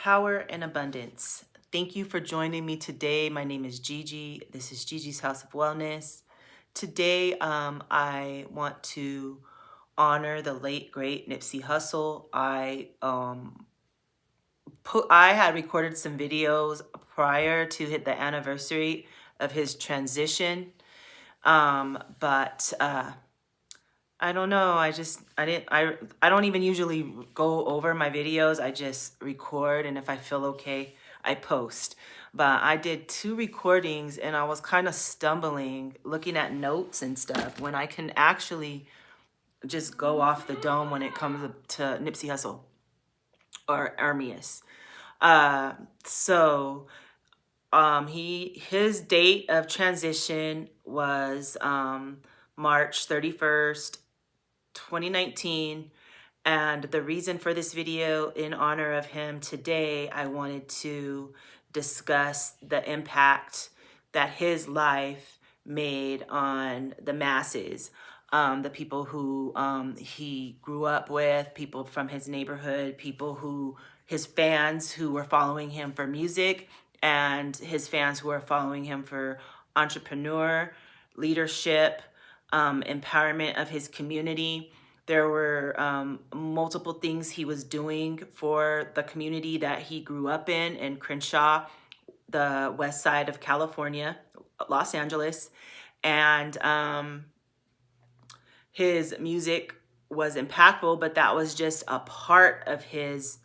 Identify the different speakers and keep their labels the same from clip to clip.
Speaker 1: Power and abundance. Thank you for joining me today. My name is Gigi. This is Gigi's House of Wellness. Today, I want to honor the late great Nipsey Hussle. I had recorded some videos prior to hit the anniversary of his transition, but I don't know. I don't even usually go over my videos. I just record, and if I feel okay, I post. But I did 2 recordings and I was kind of stumbling looking at notes and stuff when I can actually just go off the dome when it comes to Nipsey Hussle or Ermias. So his date of transition was March 31st, 2019. And the reason for this video in honor of him today, I wanted to discuss the impact that his life made on the masses, the people who he grew up with, people from his neighborhood, his fans who were following him for music, and his fans who are following him for entrepreneur, leadership, empowerment of his community. There were multiple things he was doing for the community that he grew up in Crenshaw, the west side of California, Los Angeles. And his music was impactful, but that was just a part of his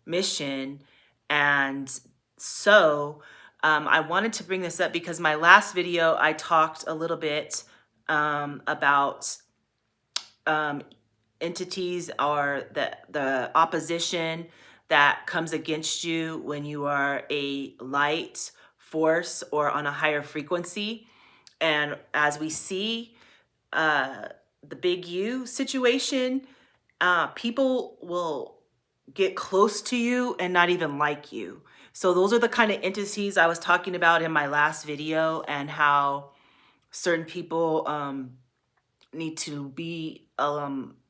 Speaker 1: mission. And so I wanted to bring this up because my last video, I talked a little bit about entities or the opposition that comes against you when you are a light force or on a higher frequency. And as we see the big U situation, people will get close to you and not even like you. So those are the kind of entities I was talking about in my last video, and how certain people need to be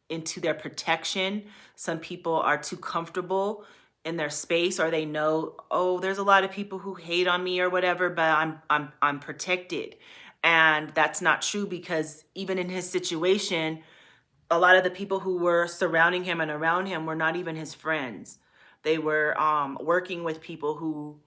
Speaker 1: into their protection. Some people are too comfortable in their space, or they know, oh, there's a lot of people who hate on me or whatever, but I'm protected. And that's not true, because even in his situation, a lot of the people who were surrounding him and around him were not even his friends. They were working with people who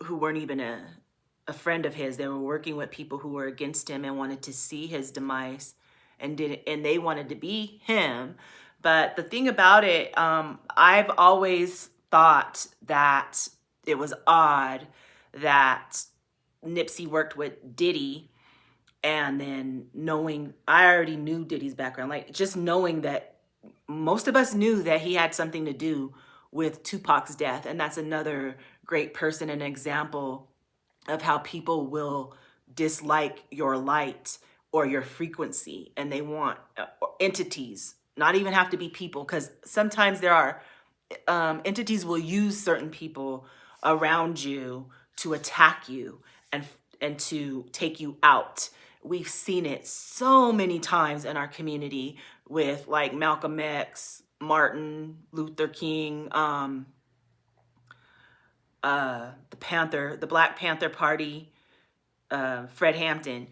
Speaker 1: weren't even a friend of his. They were working with people who were against him and wanted to see his demise, and they wanted to be him. But the thing about it, I've always thought that it was odd that Nipsey worked with Diddy, and then I already knew Diddy's background, like just knowing that most of us knew that he had something to do with Tupac's death. And that's another great person, an example of how people will dislike your light or your frequency, and they want entities, not even have to be people, because sometimes there are entities will use certain people around you to attack you and to take you out. We've seen it so many times in our community with like Malcolm X, Martin Luther King, the Black Panther Party, Fred Hampton.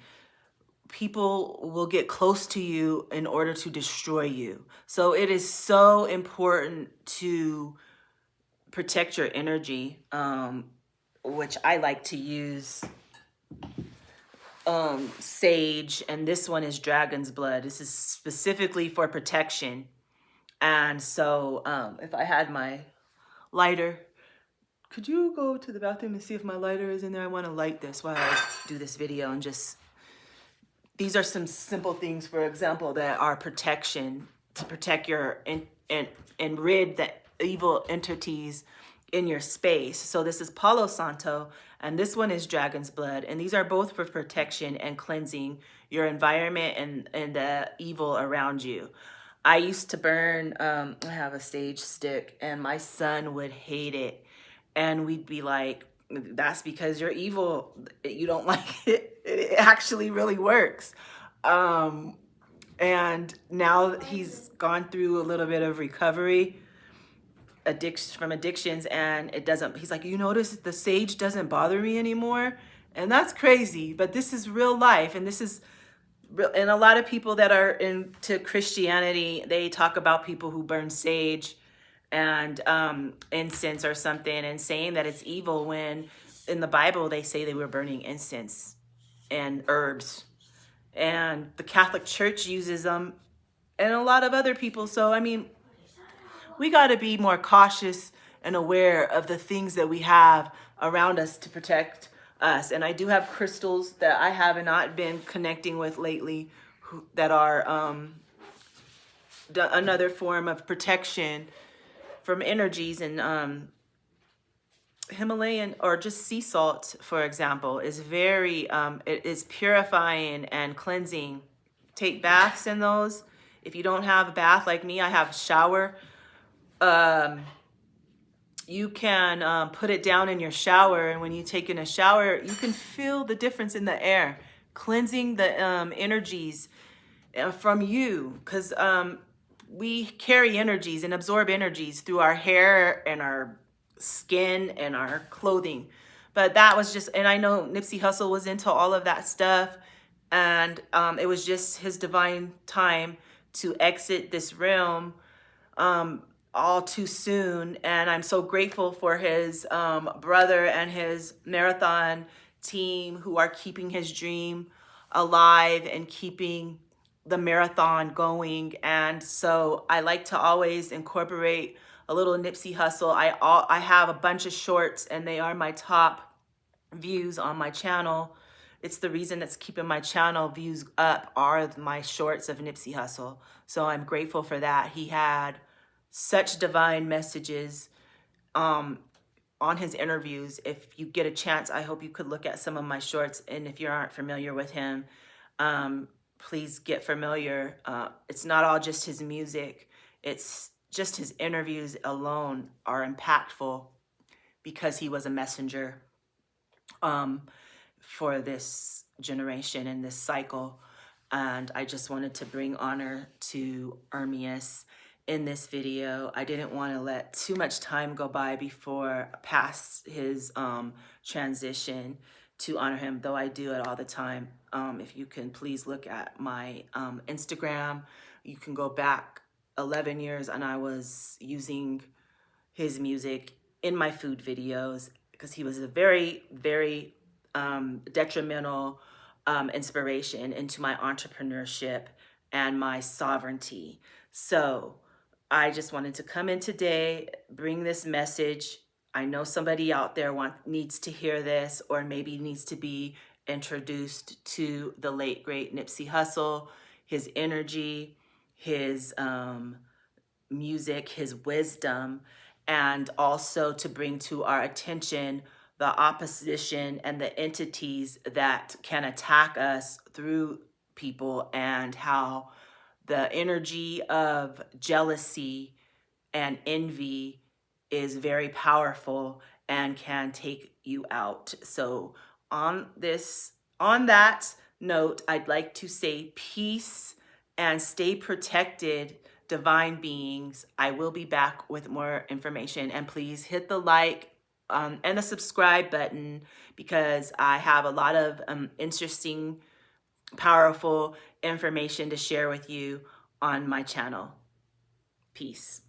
Speaker 1: People will get close to you in order to destroy you. So it is so important to protect your energy, which I like to use sage, and this one is dragon's blood. This is specifically for protection. And so if I had my lighter, could you go to the bathroom and see if my lighter is in there? I want to light this while I do this video. And just, these are some simple things, for example, that are protection to protect your and rid the evil entities in your space. So this is Palo Santo, and this one is dragon's blood, and these are both for protection and cleansing your environment and the evil around you. I used to burn, I have a sage stick, and my son would hate it, and we'd be like, that's because you're evil, you don't like it. It actually really works. And now he's gone through a little bit of recovery, addictions, and it doesn't. He's like, you notice the sage doesn't bother me anymore, and that's crazy. But this is real life, and this is real. And a lot of people that are into Christianity, they talk about people who burn sage and incense or something, and saying that it's evil, when in the Bible they say they were burning incense and herbs, and the Catholic Church uses them, and a lot of other people. So I mean, we got to be more cautious and aware of the things that we have around us to protect us. And I do have crystals that I have not been connecting with lately, that are another form of protection from energies. And Himalayan or just sea salt, for example, is very, it is purifying and cleansing. Take baths in those. If you don't have a bath like me, I have a shower. You can put it down in your shower, and when you take in a shower, you can feel the difference in the air, cleansing the energies from you, because we carry energies and absorb energies through our hair and our skin and our clothing. But that was just, and I know Nipsey Hussle was into all of that stuff, and it was just his divine time to exit this realm all too soon. And I'm so grateful for his brother and his marathon team, who are keeping his dream alive and keeping the marathon going. And so I like to always incorporate a little Nipsey Hussle. I have a bunch of shorts, and they are my top views on my channel. It's the reason that's keeping my channel views up, are my shorts of Nipsey Hussle. So I'm grateful for that. He had such divine messages on his interviews. If you get a chance, I hope you could look at some of my shorts. And if you aren't familiar with him, please get familiar. It's not all just his music. It's just his interviews alone are impactful, because he was a messenger for this generation and this cycle. And I just wanted to bring honor to Ermias in this video. I didn't want to let too much time go by before past his transition to honor him, though I do it all the time. If you can please look at my Instagram, you can go back 11 years, and I was using his music in my food videos, because he was a very, very detrimental inspiration into my entrepreneurship and my sovereignty. So I just wanted to come in today, bring this message. I know somebody out there needs to hear this, or maybe needs to be introduced to the late, great Nipsey Hussle, his energy, his music, his wisdom, and also to bring to our attention the opposition and the entities that can attack us through people, and how the energy of jealousy and envy is very powerful and can take you out. So on that note, I'd like to say peace and stay protected, divine beings. I will be back with more information, and please hit the like and the subscribe button, because I have a lot of interesting, powerful information to share with you on my channel. Peace.